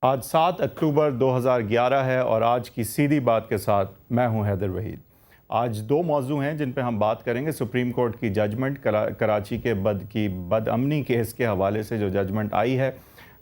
आज 7 अक्टूबर 2011 है और आज की सीधी बात के साथ मैं हूं हैदर वहीद। आज दो मौजू हैं जिन पे हम बात करेंगे। सुप्रीम कोर्ट की जजमेंट, कराची के बदअमनी केस के हवाले से जो जजमेंट आई है,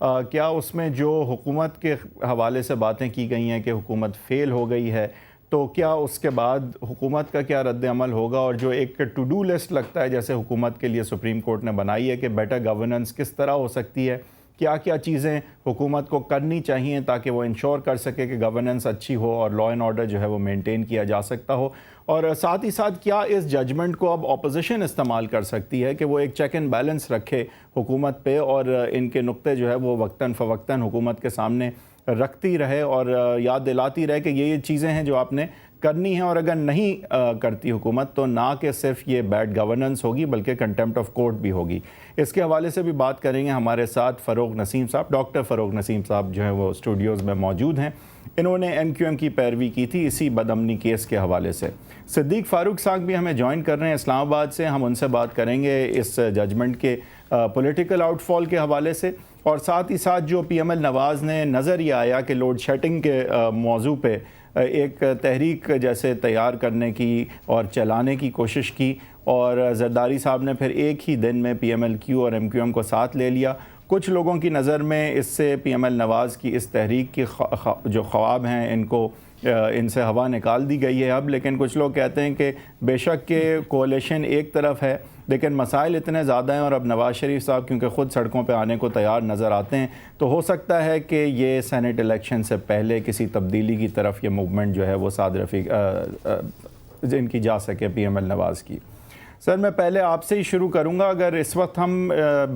क्या उसमें जो हुकूमत के हवाले से बातें की गई हैं कि हुकूमत फ़ेल हो गई है, तो क्या उसके बाद हुकूमत का क्या रद्द अमल होगा। और जो एक टू डू लिस्ट लगता है जैसे हुकूमत के लिए सुप्रीम कोर्ट ने बनाई है कि बेटर गवर्नेंस किस तरह हो सकती है, क्या क्या चीज़ें हुकूमत को करनी चाहिए ताकि वो इंश्योर कर सके कि गवर्नेंस अच्छी हो और लॉ एंड ऑर्डर जो है वो मेंटेन किया जा सकता हो। और साथ ही साथ क्या इस जजमेंट को अब ऑपोजिशन इस्तेमाल कर सकती है कि वो एक चेक एंड बैलेंस रखे हुकूमत पे और इनके नुक्ते जो है वो वक्तन फ़वक्तन हुकूमत के सामने रखती रहे और याद दिलाती रहे कि ये चीज़ें हैं जो आपने करनी है, और अगर नहीं करती हुकूमत तो ना कि सिर्फ ये बैड गवर्नेंस होगी बल्कि कंटेम्प्ट ऑफ कोर्ट भी होगी। इसके हवाले से भी बात करेंगे। हमारे साथ फ़रोग नसीम साहब, डॉक्टर फ़रोग नसीम साहब जो है वो स्टूडियोज़ में मौजूद हैं। इन्होंने MQM की पैरवी की थी इसी बदअमनी केस के हवाले से। सिद्दीक फ़ारूक साहब भी हमें ज्वाइन कर रहे हैं इस्लामाबाद से। हम उनसे बात करेंगे इस जजमेंट के पॉलिटिकल आउटफॉल के हवाले से, और साथ ही साथ जो PML नवाज़ ने नज़र ये आया कि लोड शेडिंग के मौजू पे एक तहरीक जैसे तैयार करने की और चलाने की कोशिश की, और जरदारी साहब ने फिर एक ही दिन में PMLQ और MQM को साथ ले लिया। कुछ लोगों की नज़र में इससे PML नवाज़ की इस तहरीक की जो ख्वाब हैं इनसे हवा निकाल दी गई है अब। लेकिन कुछ लोग कहते हैं कि बेशक के कोalition एक तरफ है लेकिन मसाइल इतने ज़्यादा हैं, और अब नवाज़ शरीफ साहब क्योंकि ख़ुद सड़कों पे आने को तैयार नज़र आते हैं, तो हो सकता है कि ये सेनेट इलेक्शन से पहले किसी तब्दीली की तरफ ये मूवमेंट जो है वो इनकी जा सके PML नवाज़ की। सर, मैं पहले आपसे ही शुरू करूंगा। अगर इस वक्त हम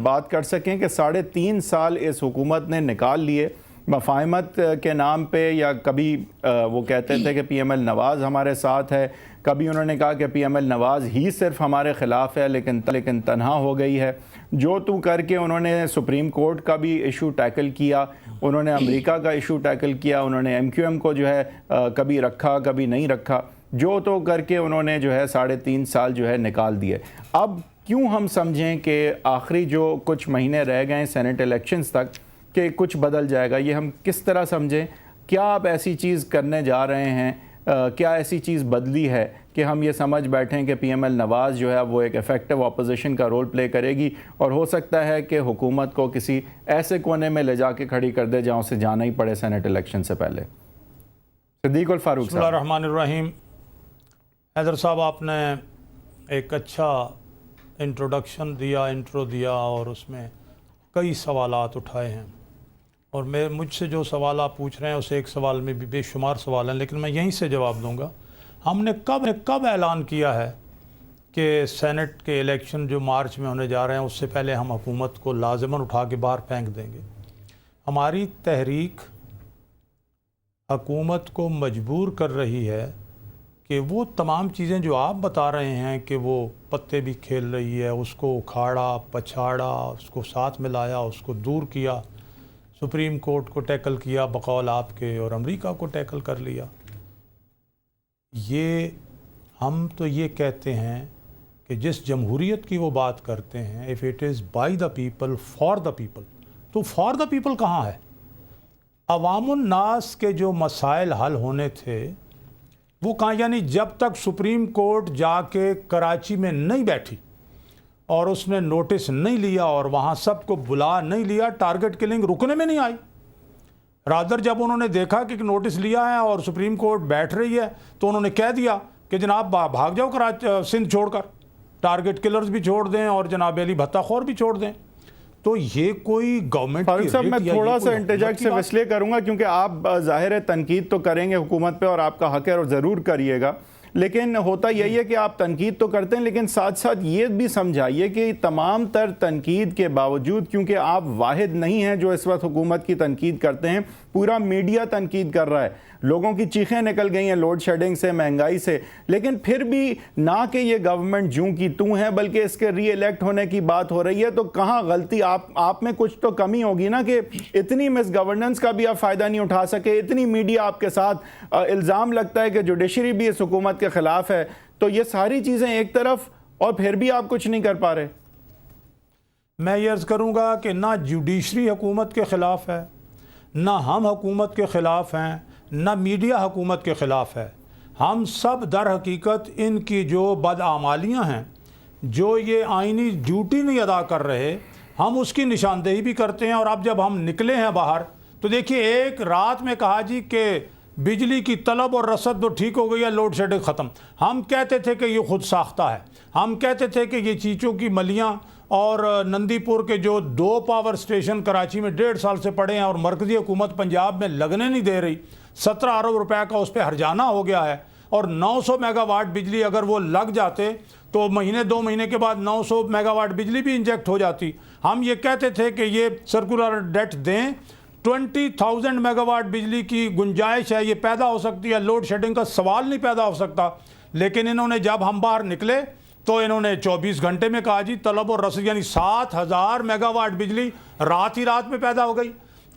बात कर सकें कि 3.5 साल इस हुकूमत ने निकाल लिए मफाहमत के नाम पे, या कभी वो कहते थे कि PML नवाज़ हमारे साथ है, कभी उन्होंने कहा कि PML नवाज़ ही सिर्फ हमारे ख़िलाफ़ है, लेकिन तन्हा हो गई है। जो तू करके उन्होंने सुप्रीम कोर्ट का भी इशू टैकल किया, उन्होंने अमेरिका का इशू टैकल किया, उन्होंने MQM को जो है कभी रखा कभी नहीं रखा, जो तो करके उन्होंने जो है 3.5 साल जो है निकाल दिए। अब क्यों हम समझें कि आखिरी जो कुछ महीने रह गए सेनेट इलेक्शंस तक कि कुछ बदल जाएगा, ये हम किस तरह समझें? क्या आप ऐसी चीज़ करने जा रहे हैं, क्या ऐसी चीज़ बदली है कि हम ये समझ बैठें कि PML नवाज़ जो है वो एक इफ़ेक्टिव अपोजिशन का रोल प्ले करेगी, और हो सकता है कि हुकूमत को किसी ऐसे कोने में ले जाके खड़ी कर दे जहाँ उसे जाना ही पड़े सेनेट इलेक्शन से पहले? सिद्दीक और फारूक साहब। बिस्मिल्लाहिर्रहमानिर्रहीम। हैदर साहब, आपने एक अच्छा इंट्रो दिया और उसमें कई सवालात उठाए हैं, और मुझसे जो सवाल आप पूछ रहे हैं उस एक सवाल में भी बेशुमार सवाल हैं, लेकिन मैं यहीं से जवाब दूंगा। हमने कब ऐलान किया है कि सेनेट के इलेक्शन जो मार्च में होने जा रहे हैं उससे पहले हम हुकूमत को लाज़िमन उठा के बाहर फेंक देंगे? हमारी तहरीक हुकूमत को मजबूर कर रही है कि वो तमाम चीज़ें जो आप बता रहे हैं कि वो पत्ते भी खेल रही है, उसको उखाड़ा पछाड़ा, उसको साथ मिलाया, उसको दूर किया, सुप्रीम कोर्ट को टैकल किया बकौल आपके, और अमेरिका को टैकल कर लिया। हम तो ये कहते हैं कि जिस जमहूरियत की वो बात करते हैं, if it is by the people for the people, तो फॉर द पीपल कहाँ है? अवामुन नास के जो मसाइल हल होने थे वो कहाँ? यानी जब तक सुप्रीम कोर्ट जाके कराची में नहीं बैठी और उसने नोटिस नहीं लिया और वहाँ सबको बुला नहीं लिया, टारगेट किलिंग रुकने में नहीं आई। रादर जब उन्होंने देखा कि नोटिस लिया है और सुप्रीम कोर्ट बैठ रही है तो उन्होंने कह दिया कि जनाब भाग जाओ कराची, सिंध छोड़कर, टारगेट किलर्स भी छोड़ दें और जनाब अली भत्ताखोर भी छोड़ दें। तो ये कोई गवर्नमेंट फारूक साहब, मैं थोड़ा सा इंटरजेक्ट से इसलिए करूंगा क्योंकि आप ज़ाहिर है तनकीद तो करेंगे हुकूमत पे और आपका हक है और ज़रूर करिएगा, लेकिन होता यही है कि आप तनकीद तो करते हैं लेकिन साथ साथ ये भी समझाइए कि तमाम तर तनकीद के बावजूद, क्योंकि आप वाहिद नहीं हैं जो इस वक्त हुकूमत की तनकीद करते हैं, पूरा मीडिया तनकीद कर रहा है, लोगों की चीखें निकल गई हैं लोड शेडिंग से, महंगाई से, लेकिन फिर भी ना कि ये गवर्नमेंट जूं की तूं है बल्कि इसके री इलेक्ट होने की बात हो रही है। तो कहाँ गलती आप में कुछ तो कमी होगी ना कि इतनी मिस गवर्नेंस का भी आप फ़ायदा नहीं उठा सके, इतनी मीडिया आपके साथ, इल्ज़ाम लगता है कि जुडिशरी भी इस हुकूमत के ख़िलाफ़ है, तो ये सारी चीज़ें एक तरफ और फिर भी आप कुछ नहीं कर पा रहे। मैं ये अर्ज़ करूँगा कि ना जुडिशरी हुकूमत के ख़िलाफ़ है, ना हम हुकूमत के ख़िलाफ़ हैं, ना मीडिया हुकूमत के ख़िलाफ़ है। हम सब दर हकीकत इनकी जो बदआमालियाँ हैं, जो ये आइनी ड्यूटी नहीं अदा कर रहे, हम उसकी निशानदेही भी करते हैं। और अब जब हम निकले हैं बाहर तो देखिए, एक रात में कहा जी कि बिजली की तलब और रसद तो ठीक हो गई है, लोड शेडिंग ख़त्म। हम कहते थे कि ये खुद साख्ता है, हम कहते थे कि ये चीचों की मलियाँ और नंदीपुर के जो 2 पावर स्टेशन कराची में 1.5 साल से पड़े हैं और मरकज़ी हुकूमत पंजाब में लगने नहीं दे रही, 17 अरब रुपए का उस पर हर्जाना हो गया है। और 900 मेगावाट बिजली अगर वो लग जाते तो महीने 2 महीने के बाद 900 मेगावाट बिजली भी इंजेक्ट हो जाती। हम ये कहते थे कि ये सर्कुलर डेट दें, 20,000 मेगावाट बिजली की गुंजाइश है, ये पैदा हो सकती है, लोड शेडिंग का सवाल नहीं पैदा हो सकता। लेकिन इन्होंने जब हम बाहर निकले तो इन्होंने 24 घंटे में कहा जी तलब और रसद, यानी 7,000 मेगावाट बिजली रात ही रात में पैदा हो गई।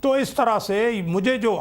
तो इस तरह से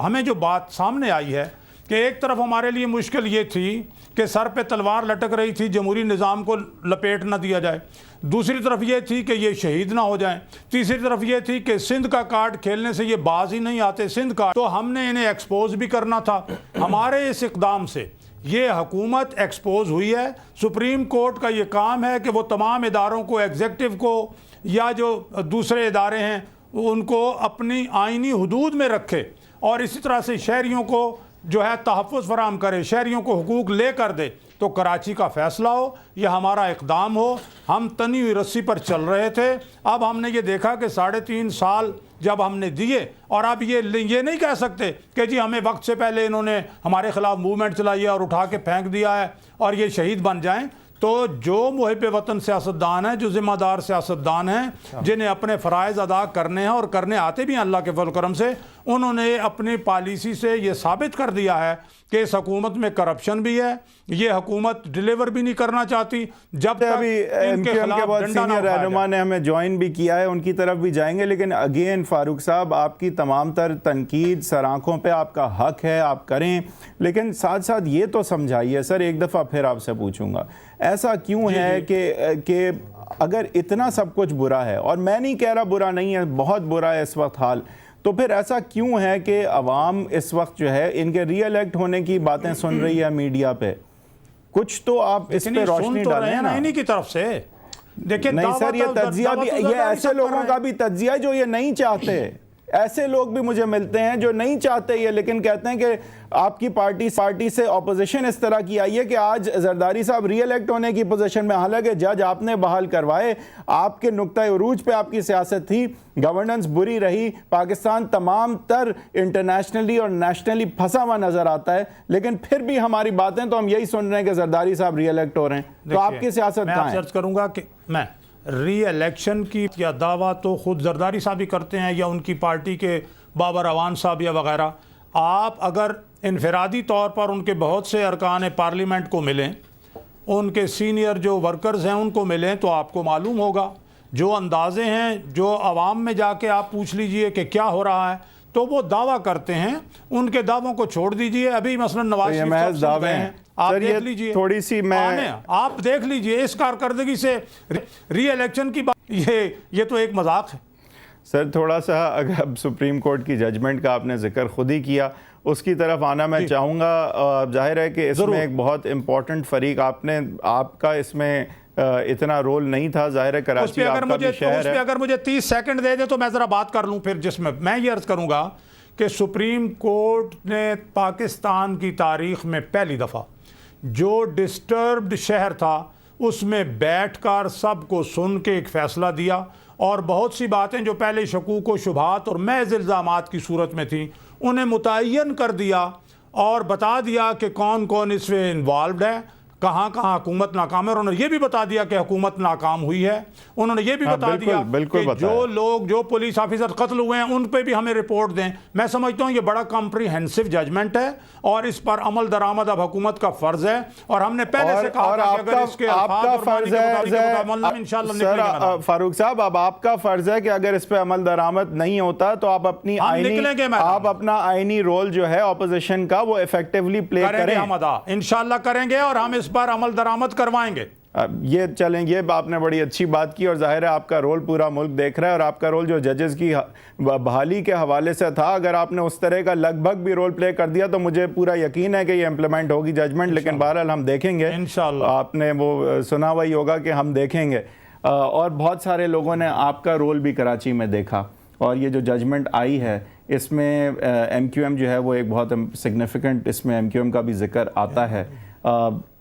हमें जो बात सामने आई है कि एक तरफ हमारे लिए मुश्किल ये थी कि सर पे तलवार लटक रही थी, जमहूरी निज़ाम को लपेट ना दिया जाए। दूसरी तरफ ये थी कि ये शहीद ना हो जाएं। तीसरी तरफ ये थी कि सिंध का कार्ड खेलने से ये बाज ही नहीं आते, सिंध कार्ड। तो हमने इन्हें एक्सपोज भी करना था। हमारे इस इक़दाम से ये हुकूमत एक्सपोज हुई है। सुप्रीम कोर्ट का ये काम है कि वो तमाम इदारों को, एग्जेक्टिव को या जो दूसरे इदारे हैं उनको अपनी आइनी हदूद में रखे और इसी तरह से शहरियों को जो है तहफ़्फ़ुज़ फराहम करे, शहरियों को हुकूक ले कर दे। तो कराची का फ़ैसला हो, यह हमारा इक़दाम हो। हम तनी हुई रस्सी पर चल रहे थे। अब हमने ये देखा कि 3.5 साल जब हमने दिए, और अब ये नहीं कह सकते कि जी हमें वक्त से पहले इन्होंने हमारे ख़िलाफ़ मूवमेंट चलाई है और उठा के फेंक दिया है और ये शहीद बन जाएं। तो जो मुहिब वतन सियासतदान हैं, जो ज़िम्मेदार सियासतदान हैं, जिन्हें अपने फ़राइज़ अदा करने हैं और करने आते भी हैं अल्लाह के फज़ल करम से, उन्होंने अपनी पॉलिसी से ये साबित कर दिया है कि इस हुकूमत में करप्शन भी है। ये हुकूमत डिलीवर भी नहीं करना चाहती जब तक अभी इनके खिलाफ बहुत डंडा ना सीनियर उठाया रहनुमा जाए। ने हमें ज्वाइन भी किया है, उनकी तरफ भी जाएंगे। लेकिन अगेन फारूक साहब, आपकी तमाम तर तनकीद सर आँखों पे आपका हक है, आप करें, लेकिन साथ साथ ये तो समझाइए सर, एक दफ़ा फिर आपसे पूछूंगा, ऐसा क्यों है कि अगर इतना सब कुछ बुरा है, और मैं नहीं कह रहा बुरा नहीं है, बहुत बुरा है इस वक्त हाल, तो फिर ऐसा क्यों है कि अवाम इस वक्त जो है इनके री इलेक्ट होने की बातें सुन रही है मीडिया पे? कुछ तो आप इस पे रोशनी डालें ना। इन्हीं की तरफ से देखिए, नहीं सर, ये तज्जिया भी, ये ऐसे लोगों का भी तज्जिया है जो ये नहीं चाहते। ऐसे लोग भी मुझे मिलते हैं जो नहीं चाहते ये, लेकिन कहते हैं कि आपकी पार्टी से ऑपोजिशन इस तरह की आई है कि आज जरदारी साहब री इलेक्ट होने की पोजीशन में, हालांकि जज आपने बहाल करवाए, आपके नुक्ता उरूज पे आपकी सियासत थी, गवर्नेंस बुरी रही, पाकिस्तान तमाम तर इंटरनेशनली और नेशनली फंसा हुआ नजर आता है, लेकिन फिर भी हमारी बातें तो हम यही सुन रहे हैं कि जरदारी साहब री इलेक्ट हो रहे हैं। तो आपकी सियासत कहाँ है? अर्ज करूंगा कि मैं री इलेक्शन की या दावा तो खुद जरदारी साहब ही करते हैं या उनकी पार्टी के बाबर अवान साहब या वगैरह। आप अगर इनफरादी तौर पर उनके बहुत से अरकान पार्लियामेंट को मिलें, उनके सीनियर जो वर्कर्स हैं उनको मिलें, तो आपको मालूम होगा। जो अंदाजे हैं, जो आवाम में जाके आप पूछ लीजिए कि क्या हो रहा है, तो वो दावा करते हैं। उनके दावों को छोड़ दीजिए। अभी मसलन नवाज शरीफ साहब से गए हैं, आप देख लीजिए, थोड़ी सी मैं आप देख लीजिए इस कारकर्दगी से री इलेक्शन की बात, ये तो एक मजाक है सर। थोड़ा सा अगर अब सुप्रीम कोर्ट की जजमेंट का आपने जिक्र खुद ही किया, उसकी तरफ आना मैं चाहूँगा। जाहिर है कि इसमें एक बहुत इम्पोर्टेंट फरीक आपका इसमें इतना रोल नहीं था। जाहिर है कराची आपका भी शहर है। अगर मुझे 30 सेकंड दे दे तो मैं ज़रा बात कर लूँ फिर, जिसमें मैं ये अर्ज़ करूँगा कि सुप्रीम कोर्ट ने पाकिस्तान की तारीख़ में पहली दफ़ा जो डिस्टर्ब्ड शहर था उसमें बैठकर सबको सुन के एक फ़ैसला दिया, और बहुत सी बातें जो पहले शकूक व शुबहात और महज़ इल्ज़ामात की सूरत में थी उन्हें मुतय्यन कर दिया और बता दिया कि कौन कौन इसमें इन्वॉल्व है, कहाँ कहाँ हुकूमत नाकाम है। और उन्होंने ये भी बता दिया कि हुकूमत नाकाम हुई है। उन्होंने ये भी बता दिया कि जो लोग, जो पुलिस ऑफिसर कत्ल हुए हैं उन पे भी हमें रिपोर्ट दें। मैं समझता हूँ ये बड़ा कॉम्प्रिहेंसिव जजमेंट है और इस पर अमल दरामद अब हुकूमत का फर्ज है। और हमने पहले से कहा था कि अगर इसके आपका फर्ज है फारूक साहब, अब आपका फर्ज है कि अगर इस पर अमल दरामद नहीं होता तो आप अपना आईनी रोल जो है ऑपोजिशन का वो इफेक्टिवली प्ले करें। हम अदा इंशाल्लाह करेंगे और हम इस पर अमल दरामद करवाएंगे। ये चलें, ये आपने बड़ी अच्छी बात की और जाहिर है आपका रोल पूरा मुल्क देख रहा है और आपका रोल जो जजेस की बहाली के हवाले से था, अगर आपने उस तरह का लगभग भी रोल प्ले कर दिया तो मुझे पूरा यकीन है कि ये इम्प्लीमेंट होगी जजमेंट, लेकिन बहरहाल हम देखेंगे इंशाअल्लाह। आपने वो सुना हुआ ही होगा कि हम देखेंगे। और बहुत सारे लोगों ने आपका रोल भी कराची में देखा और ये जो जजमेंट आई है इसमें MQM जो है वो एक बहुत सिग्निफिकेंट, इसमें MQM का भी जिक्र आता है।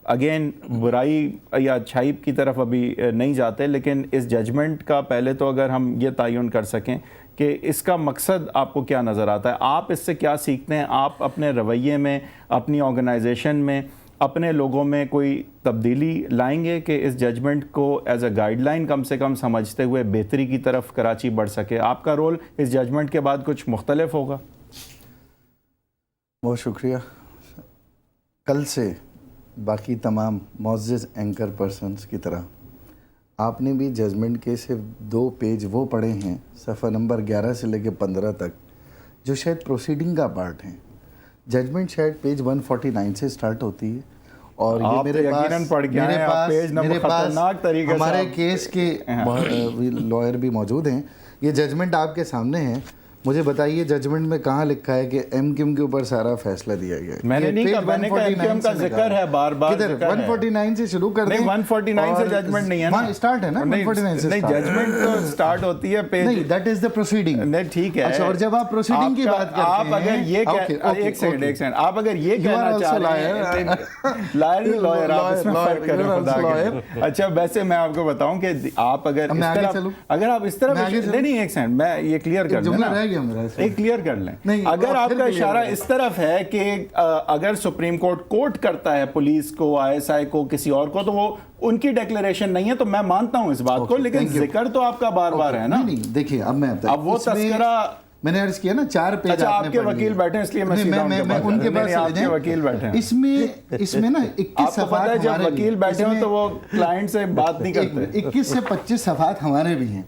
अगेन बुराई या अच्छाई की तरफ अभी नहीं जाते, लेकिन इस जजमेंट का पहले तो अगर हम ये तयन कर सकें कि इसका मकसद आपको क्या नज़र आता है, आप इससे क्या सीखते हैं, आप अपने रवैये में, अपनी ऑर्गेनाइजेशन में, अपने लोगों में कोई तब्दीली लाएंगे कि इस जजमेंट को एज अ गाइडलाइन कम से कम समझते हुए बेहतरी की तरफ कराची बढ़ सके? आपका रोल इस जजमेंट के बाद कुछ मुख्तलिफ होगा? बहुत शुक्रिया। कल से बाकी तमाम मुअज़्ज़िज़ एंकर पर्सन्स की तरह आपने भी जजमेंट के सिर्फ 2 पेज वो पढ़े हैं, सफ़ा नंबर 11 से लेकर 15 तक, जो शायद प्रोसीडिंग का पार्ट हैं। जजमेंट शायद पेज 149 से स्टार्ट होती है और ये मेरे पास हमारे केस के लॉयर भी मौजूद हैं। ये जजमेंट आपके सामने है। मुझे बताइए जजमेंट में कहाँ लिखा है कि MQM के ऊपर सारा फैसला दिया गया है? मैंने नहीं कहा, मैंने कहा MQM का जिक्र है बार-बार। किधर? 149 से शुरू कर दें। नहीं, 149 से जजमेंट नहीं है ना, स्टार्ट है ना 149 से। नहीं, जजमेंट तो स्टार्ट होती है पेज, नहीं, दैट इज द प्रोसीडिंग। नहीं, ठीक है। अच्छा, और जब आप प्रोसीडिंग की बात करते हैं, आप अगर ये एक सेकंड आप अगर ये कहना चाह रहे हैं, लॉयर आप इसमें फर्क करें खुदा के। अच्छा, वैसे मैं आपको बताऊं कि आप अगर इस तरह नहीं, एक सेकंड मैं ये क्लियर कर दूं, एक क्लियर कर लें। अगर आपका इशारा इस तरफ है कि अगर सुप्रीम कोर्ट कोर्ट करता है पुलिस को, ISI को, किसी और को, तो वो उनकी डिक्लेरेशन नहीं है, तो मैं मानता हूं इस बात को, लेकिन जिक्र तो आपका बार-बार है ना। नहीं, देखिए अब मैं अब वो तस्करा मैंने अर्ज किया ना 4 पेज। अच्छा, आपके वकील बैठे हैं इसलिए मैं उनके पास आपके वकील बैठे हैं। इसमें ना 21 सफ़ात, जब वकील बैठे हो तो वो क्लाइंट से बात नहीं करते। 21 से 25 सफ़ात हमारे भी हैं।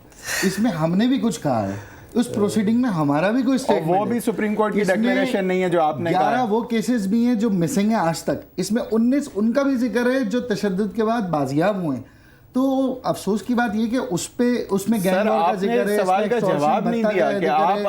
इसमें हमने भी कुछ कहा है, उस प्रोसीडिंग में हमारा भी कोई स्टेटमेंट है। वो भी सुप्रीम कोर्ट की डिक्लेरेशन नहीं है जो आपने कहा। 11 वो केसेस भी हैं जो मिसिंग है आज तक। इसमें 19 उनका भी जिक्र है जो तशद्दुद के बाद बाजियाब हुए हैं। तो अफसोस की बात ये कि उसमें गैंग वॉर का जिक्र है। सवाल का जवाब नहीं दिया कि आप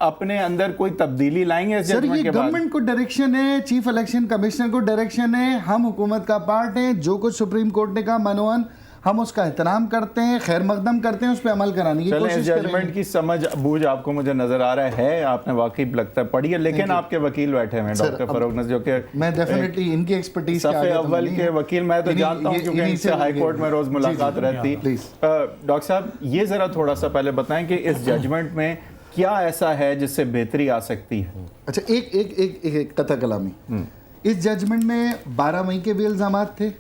अपने अंदर कोई तब्दीली लाएंगे इस जजमेंट के बाद। गवर्नमेंट को डायरेक्शन है, चीफ इलेक्शन कमिश्नर को डायरेक्शन है, हम हुकूमत का पार्ट हैं। जो कुछ सुप्रीम कोर्ट ने कहा मनोअन, हम उसका एहतराम करते हैं, खैर मकदम करते हैं, उस पर अमल कराने की कोशिश करेंगे। जजमेंट की समझ बूझ आपको मुझे नजर आ रहा है, आपने वाकई लगता है पढ़ी है, लेकिन आपके वकील बैठे हैं डॉक्टर फरूक नज़ीर, जो कि मैं डेफिनेटली इनकी एक्सपर्टीज सफ़े अव्वल के वकील मैं तो जानता हूं क्योंकि इनसे हाई कोर्ट में रोज मुलाकात रहती। डॉक्टर साहब ये जरा थोड़ा सा पहले बताएं कि इस जजमेंट में क्या ऐसा है जिससे बेहतरी आ सकती है? अच्छा, एक कथा कलामी। इस जजमेंट में 12 मई के भी इल्जामात थे।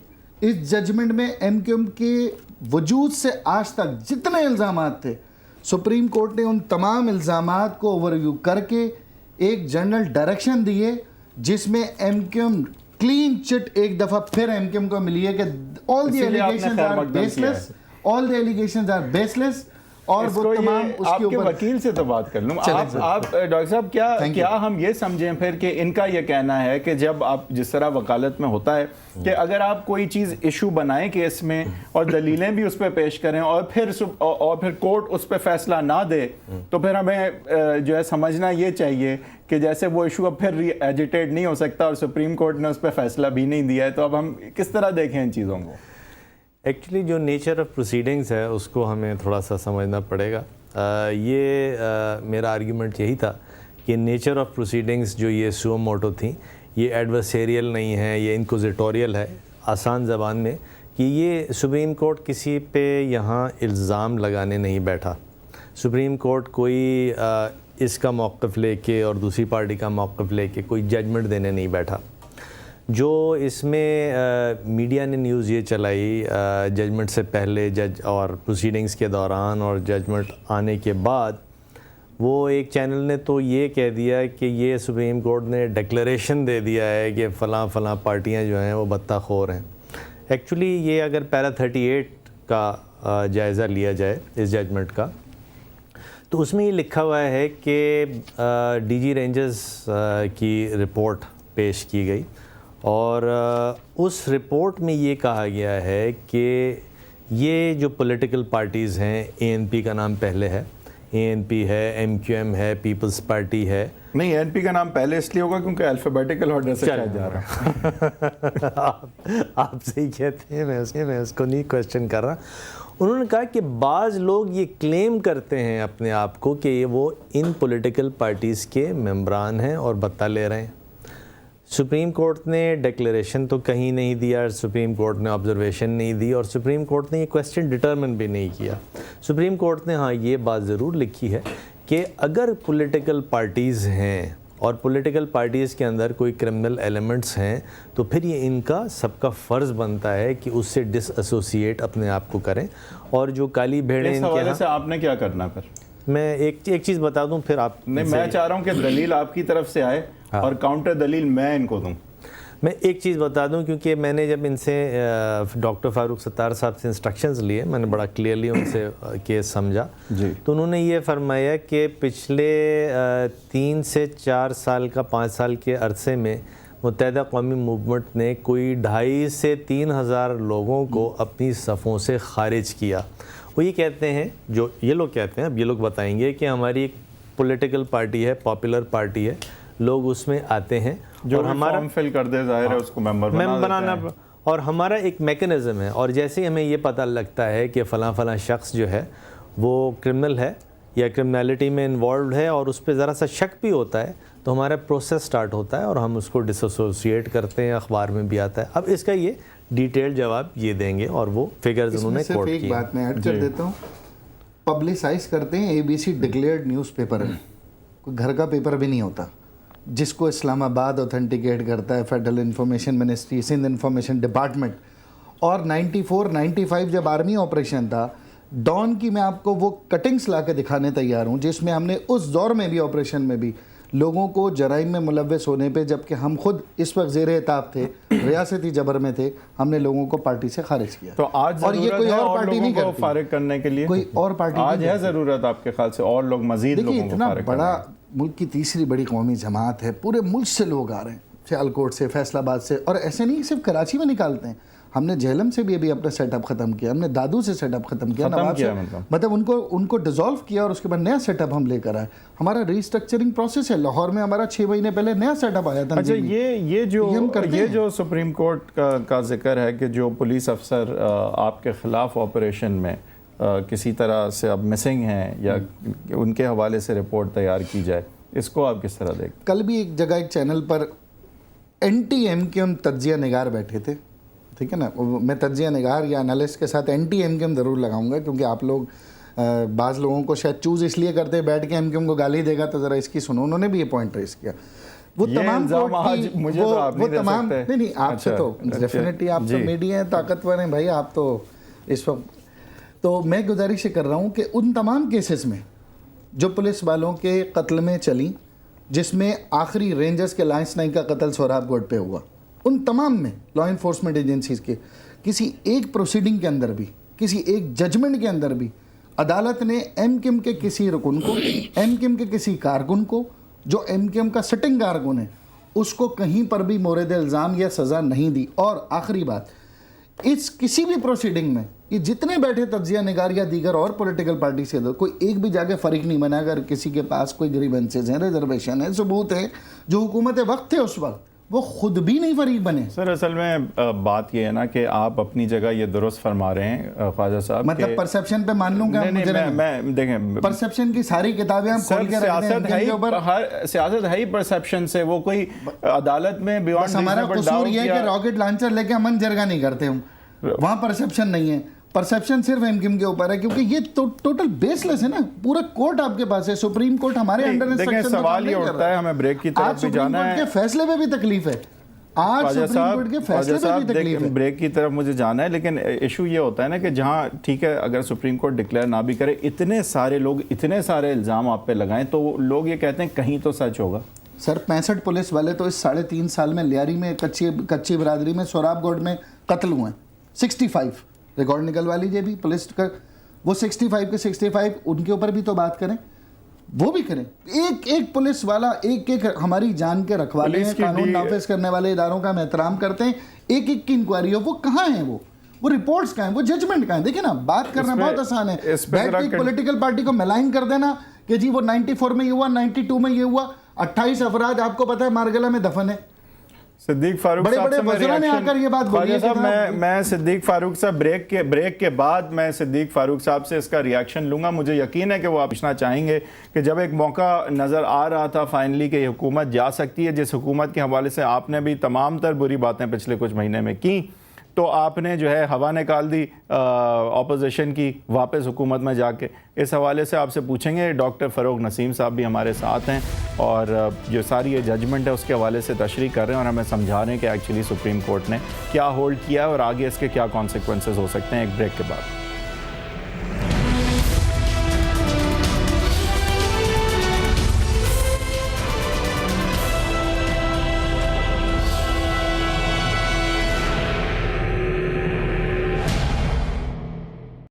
इस जजमेंट में MQM के वजूद से आज तक जितने इल्ज़ामात थे, सुप्रीम कोर्ट ने उन तमाम इल्ज़ामात को ओवरव्यू करके एक जनरल डायरेक्शन दिए जिसमें MQM क्लीन चिट एक दफ़ा फिर MQM को मिली है कि all the allegations are baseless, all the allegations are baseless. और वो तमाम उसके ऊपर वकील से तो बात कर लूँ। आप डॉक्टर साहब क्या हम ये समझें फिर कि इनका ये कहना है कि जब आप जिस तरह वकालत में होता है कि अगर आप कोई चीज़ इशू बनाएं केस में और दलीलें भी उस पर पेश करें और फिर कोर्ट उस पर फैसला ना दे, तो फिर हमें जो है समझना ये चाहिए कि जैसे वो इशू अब फिर एजिटेट नहीं हो सकता और सुप्रीम कोर्ट ने उस पर फैसला भी नहीं दिया है, तो अब हम किस तरह देखें इन चीज़ों को? एक्चुअली जो नेचर ऑफ प्रोसीडिंग्स है उसको हमें थोड़ा सा समझना पड़ेगा। मेरा आर्ग्यूमेंट यही था कि नेचर ऑफ प्रोसीडिंग्स जो ये सुओ मोटो थी, ये एडवर्सेरियल नहीं है, ये इनक्विजिटोरियल है, आसान ज़बान में कि ये सुप्रीम कोर्ट किसी पे यहाँ इल्ज़ाम लगाने नहीं बैठा। सुप्रीम कोर्ट कोई इसका मौक़िफ़ लेके और दूसरी पार्टी का मौक़िफ़ लेके कोई जजमेंट देने नहीं बैठा। जो इसमें मीडिया ने न्यूज़ ये चलाई जजमेंट से पहले, जज और प्रोसीडिंग्स के दौरान और जजमेंट आने के बाद, वो एक चैनल ने तो ये कह दिया कि ये सुप्रीम कोर्ट ने डिक्लेरेशन दे दिया है कि फ़लाँ पार्टियां जो हैं वो बत्ताखोर हैं। एक्चुअली ये अगर पैरा 38 का जायज़ा लिया जाए इस जजमेंट का, तो उसमें ये लिखा हुआ है कि DG रेंजर्स की रिपोर्ट पेश की गई और उस रिपोर्ट में ये कहा गया है कि ये जो पॉलिटिकल पार्टीज़ हैं, एएनपी का नाम पहले है, एएनपी है, एमक्यूएम है, पीपल्स पार्टी है। नहीं, एएनपी का नाम पहले इसलिए होगा क्योंकि अल्फ़ाबेटिकल ऑर्डर से शायद जा रहा है। आप सही कहते हैं, मैं उसको नहीं क्वेश्चन कर रहा। उन्होंने कहा कि बाज़ लोग ये क्लेम करते हैं अपने आप को कि ये वो इन पॉलिटिकल पार्टीज़ के मेंबरान हैं और बत्ता ले रहे हैं। सुप्रीम कोर्ट ने डिक्लेरेशन तो कहीं नहीं दिया, सुप्रीम कोर्ट ने ऑब्जर्वेशन नहीं दी और सुप्रीम कोर्ट ने ये क्वेश्चन डिटर्मिन भी नहीं किया। सुप्रीम कोर्ट ने हाँ ये बात ज़रूर लिखी है कि अगर पॉलिटिकल पार्टीज़ हैं और पॉलिटिकल पार्टीज़ के अंदर कोई क्रिमिनल एलिमेंट्स हैं तो फिर ये इनका सबका फ़र्ज़ बनता है कि उससे डिसएसोसिएट अपने आप को करें। और जो काली भेड़ें इस इनके हवाले यहाँ, से आपने क्या करना फिर? मैं एक चीज़ बता दूं फिर आप नहीं, मैं चाह रहा हूँ कि दलील आपकी तरफ से आए और काउंटर दलील मैं इनको दूं। मैं एक चीज़ बता दूं क्योंकि मैंने जब इनसे डॉक्टर फारूक सत्तार साहब से इंस्ट्रक्शंस लिए, मैंने बड़ा क्लियरली उनसे केस समझा जी। तो उन्होंने ये फरमाया कि पिछले 3 से 4 साल का 5 साल के अरसे में मुत्तहिदा कौमी मूवमेंट ने कोई 2,500 से 3,000 लोगों को अपनी सफ़ों से खारिज किया। वो ये कहते हैं, जो ये लोग कहते हैं, अब ये लोग बताएंगे कि हमारी एक पॉलिटिकल पार्टी है, पॉपुलर पार्टी है, लोग उसमें आते हैं जो और हमारा फॉर्म फिल कर दे, जाहिर है उसको मेंबर बनाना और हमारा एक मैकेनिज़्म है। और जैसे ही हमें ये पता लगता है कि फ़लाँ शख्स जो है वो क्रिमिनल है या क्रिमिनलिटी में इन्वॉल्व है और उस पर ज़रा सा शक भी होता है तो हमारा प्रोसेस स्टार्ट होता है और हम उसको डिसोसिएट करते हैं, अखबार में भी आता है। अब इसका ये डिटेल जवाब ये देंगे और वो फिगर्स उन्होंने कोट किए। एक बात मैं ऐड कर देता हूँ, पब्लिसाइज करते हैं ABC डिक्लेयर्ड न्यूज़पेपर है, कोई घर का पेपर भी नहीं होता, जिसको इस्लामाबाद ऑथेंटिकेट करता है federal information ministry, Sindh information department. और 94-95 जब आर्मी ऑपरेशन था, डॉन की मैं आपको वो कटिंग्स ला के दिखाने तैयार हूँ जिसमें हमने उस दौर में भी, ऑपरेशन में भी, लोगों को जराइम में मुलव्वस होने पे, जबकि हम खुद इस वक्त ज़ेर एताब थे, रियासती जबर में थे, हमने लोगों को पार्टी से खारिज किया। तो आज और ये कोई और पार्टी नहीं करती, फारिग करने के लिए कोई और पार्टी आज है ज़रूरत आपके ख्याल से और लोग मजीद लोगों को इतना फारिग बड़ा मुल्क की तीसरी बड़ी कौमी जमात है, पूरे मुल्क से लोग आ रहे हैं, सियालकोट से, फैसलाबाद से, और ऐसे नहीं सिर्फ कराची में निकालते हैं, हमने झेलम से भी अभी अपना सेटअप ख़त्म किया, हमने दादू से सेटअप ख़त्म किया, नवाब से, मतलब उनको डिसॉल्व किया और उसके बाद नया सेटअप हम लेकर आए। हमारा रीस्ट्रक्चरिंग प्रोसेस है। लाहौर में हमारा 6 महीने पहले नया सेटअप आया था। अच्छा, ये जो सुप्रीम कोर्ट का जिक्र है कि जो पुलिस अफसर आपके ख़िलाफ़ ऑपरेशन में किसी तरह से अब मिसिंग हैं या उनके हवाले से रिपोर्ट तैयार की जाए, इसको आप किस तरह देखते? कल भी एक जगह एक चैनल पर anti-MQM तज्जिया निगार बैठे थे, ठीक है ना। मैं तज्जिया निगार या एनालिस्ट के साथ anti-MQM ज़रूर लगाऊंगा क्योंकि आप लोग बाज़ लोगों को शायद चूज़ इसलिए करते हैं बैठ के MQM को गाली देगा तो ज़रा इसकी सुनो। उन्होंने भी ये पॉइंट रेस किया। वो तमाम नहीं आपसे तो डेफिनेटली आप तो मीडिया हैं, ताकतवर हैं भाई, आप तो इस वक्त। तो मैं गुजारिश कर रहा हूँ कि उन तमाम केसेस में जो पुलिस वालों के कत्ल में चली, जिसमें आखिरी रेंजर्स के लायंस नाइक का कत्ल सोहराबगढ़ पे हुआ, उन तमाम में लॉ इन्फोर्समेंट एजेंसीज के किसी एक प्रोसीडिंग के अंदर भी, किसी एक जजमेंट के अंदर भी अदालत ने MQM के किसी रुकन को, MQM के किसी कारकुन को, जो MQM का सिटिंग कारकुन है, उसको कहीं पर भी मोरद इल्ज़ाम या सज़ा नहीं दी। और आखिरी बात, इस किसी भी प्रोसीडिंग में ये जितने बैठे तज्जिया निगार या दीगर और पॉलिटिकल पार्टी से कोई एक भी जाके फरीक नहीं बना अगर किसी के पास कोई ग्रीवेंसेस हैं, रिजर्वेशन है, सबूत है, जो हुकूमत वक्त थे उस वक्त, वो खुद भी नहीं फरीक बने। सर असल में बात ये है ना कि आप अपनी जगह ये दुरुस्त फरमा रहे हैं ख्वाजा साहब, मतलब परसेप्शन पे मान लूंगा मैं देखें परसेप्शन की सारी किताबें हम खोल के सियासत है ही परसेप्शन से, वो कोई अदालत में बियॉन्ड हमारा कसूर ये है कि रॉकेट लॉन्चर लेके हम जरगा नहीं करते, हम वहाँ परसेप्शन नहीं है। परसेप्शन सिर्फ MQM के ऊपर है क्योंकि ये टोटल बेसलेस है ना। पूरा कोर्ट आपके पास है, सुप्रीम कोर्ट हमारे अंडर इंस्ट्रक्शन। सवाल ये उठता है, हमें ब्रेक की तरफ भी जाना है, के फैसले में भी तकलीफ है, आज सुप्रीम कोर्ट के फैसले में भी तकलीफ है, ब्रेक की तरफ मुझे जाना है। लेकिन इशू ये होता है ना कि जहाँ ठीक है अगर सुप्रीम कोर्ट डिक्लेयर ना भी करे, इतने सारे लोग इतने सारे इल्ज़ाम आप पे लगाएं तो लोग ये कहते हैं कहीं तो सच होगा। सर 65 पुलिस वाले तो इस 3.5 साल में लियारी में कच्ची बरादरी में सोहराबगढ़ में कत्ल हुए हैं। 65 रिकॉर्ड निकलवा लीजिए भी पुलिस का, वो 65 के 65 उनके ऊपर भी तो बात करें। वो भी करें। एक एक पुलिस वाला, एक एक हमारी जान के रखवाले पुलिस हैं, की कानून नाफिज करने वाले इदारों का हम एहतराम करते हैं, एक एक की इंक्वायरी हो, वो कहाँ हैं, वो रिपोर्ट्स कहाँ हैं, वो जजमेंट कहाँ है? देखिए ना, बात करना बहुत आसान है, बैठ के एक पॉलिटिकल पार्टी को मेलाइन कर देना कि जी वो 94 में ये हुआ, 92 में ये हुआ, 28 अफराद आपको पता है मारगला में दफन है। सिद्दीक फारूक बड़े साहब बड़े से मैं वज़ीरों ने रिएक्शन- आकर ये बात बोली है ख्वाजा कि साहब, मैं सिद्दीक फारूक साहब ब्रेक के बाद मैं सिद्दीक फारूक साहब से इसका रिएक्शन लूंगा। मुझे यकीन है कि वो आप पूछना चाहेंगे कि जब एक मौका नज़र आ रहा था फाइनली कि हुकूमत जा सकती है, जिस हुकूमत के हवाले से आपने भी तमाम तर बुरी बातें पिछले कुछ महीने में की, तो आपने जो है हवा निकाल दी ऑपोजिशन की वापस हुकूमत में जाके। इस हवाले से आपसे पूछेंगे। डॉक्टर फ़रूक नसीम साहब भी हमारे साथ हैं और जो सारी ये जजमेंट है उसके हवाले से तशरीह कर रहे हैं और हमें समझा रहे हैं कि एक्चुअली सुप्रीम कोर्ट ने क्या होल्ड किया है और आगे इसके क्या कॉन्सिक्वेंसेस हो सकते हैं। एक ब्रेक के बाद।